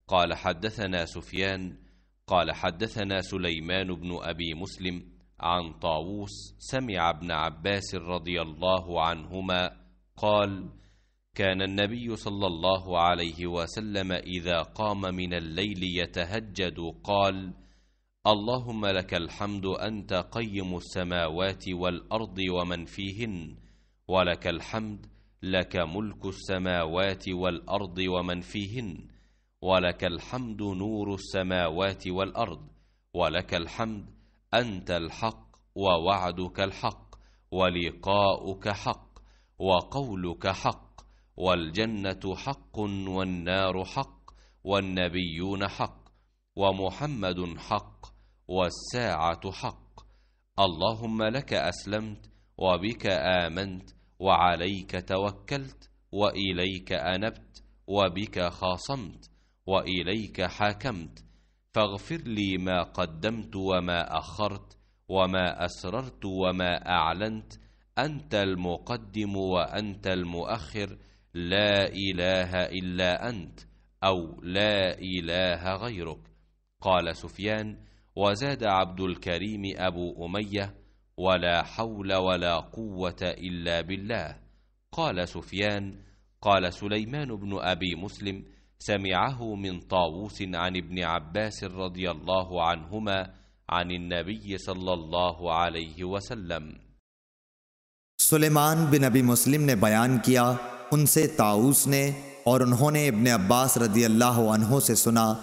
قال حدثنا سفيان قال حدثنا سليمان بن أبي مسلم عن طاووس سمع ابن عباس رضي الله عنهما قال: كان النبي صلى الله عليه وسلم إذا قام من الليل يتهجد قال: اللهم لك الحمد أنت قيم السماوات والأرض ومن فيهن، ولك الحمد لك ملك السماوات والأرض ومن فيهن، ولك الحمد نور السماوات والأرض، ولك الحمد أنت الحق ووعدك الحق ولقاؤك حق وقولك حق، والجنة حق والنار حق والنبيون حق ومحمد حق والساعة حق. اللهم لك أسلمت وبك آمنت وعليك توكلت وإليك أنبت وبك خاصمت وإليك حاكمت، فاغفر لي ما قدمت وما أخرت وما أسررت وما أعلنت، أنت المقدم وأنت المؤخر، لا إله إلا أنت أو لا إله غيرك. قال سفيان: وزاد عبد الكريم أبو أمية: ولا حول ولا قوة إلا بالله. قال سفيان: قال سليمان بن أبي مسلم: سمعه من طاووس عن ابن عباس رضي الله عنهما عن النبي صلى الله عليه وسلم۔ سلیمان بن ابی مسلم نے بیان کیا، ان سے طاووس نے، اور انہوں نے ابن عباس رضی اللہ عنہ سے سنا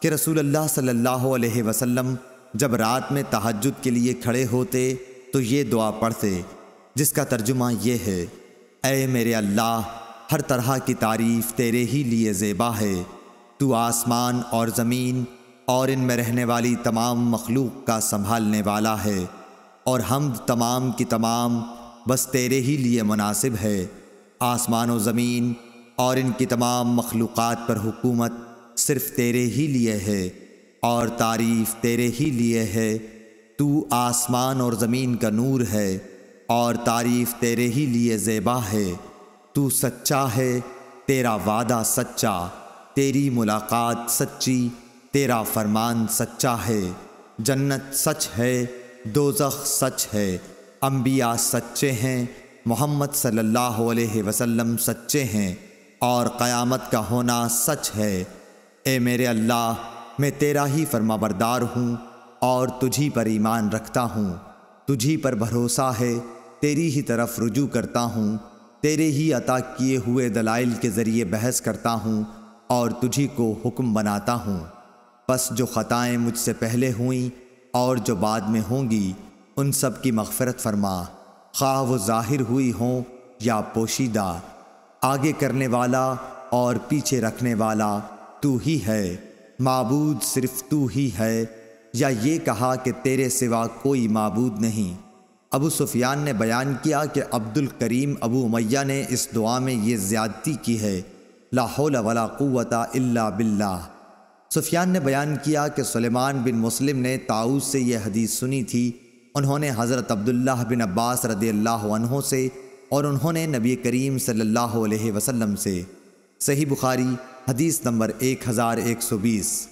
کہ رسول اللہ صلی اللہ علیہ وسلم جب رات میں تہجد کے لیے کھڑے ہوتے تو یہ دعا پڑھتے، جس کا ترجمہ یہ ہے: اے میرے اللہ، ہر طرح کی تعریف تیرے ہی لیے زیبا ہے، تو آسمان اور زمین اور ان میں رہنے والی تمام مخلوق کا سنبھالنے والا ہے، اور حمد تمام کی تمام بس تیرے ہی لیے مناسب ہے۔ آسمان و زمین اور ان کی تمام مخلوقات پر حکومت صرف تیرے ہی لیے ہے، اور تعریف تیرے ہی لیے ہے۔ تو آسمان اور زمین کا نور ہے، اور تعریف تیرے ہی لیے زیبا ہے۔ تو سچا ہے، تیرا وعدہ سچا، تیری ملاقات سچی، تیرا فرمان سچا ہے۔ جنت سچ ہے، دوزخ سچ ہے، انبیاء سچے ہیں، محمد صلی اللہ علیہ وسلم سچے ہیں، اور قیامت کا ہونا سچ ہے۔ اے میرے اللہ، میں تیرا ہی فرما بردار ہوں اور تجھی پر ایمان رکھتا ہوں، تجھی پر بھروسہ ہے، تیری ہی طرف رجوع کرتا ہوں، تیرے ہی عطا کیے ہوئے دلائل کے ذریعے بحث کرتا ہوں اور تجھی کو حکم بناتا ہوں۔ پس جو خطائیں مجھ سے پہلے ہوئیں اور جو بعد میں ہوں گی، ان سب کی مغفرت فرما، خواہ وہ ظاہر ہوئی ہوں یا پوشیدہ۔ آگے کرنے والا اور پیچھے رکھنے والا تو ہی ہے، معبود صرف تو ہی ہے، یا یہ کہا کہ تیرے سوا کوئی معبود نہیں۔ ابو سفیان نے بیان کیا کہ عبد الکریم ابو امیہ نے اس دعا میں یہ زیادتی کی ہے: لا حول ولا قوت الا باللہ۔ سفیان نے بیان کیا کہ سلیمان بن مسلم نے طاووس سے یہ حدیث سنی تھی، انہوں نے حضرت عبداللہ بن عباس رضی اللہ عنہ سے، اور انہوں نے نبی کریم صلی اللہ علیہ وسلم سے۔ صحیح بخاری حدیث نمبر 1120۔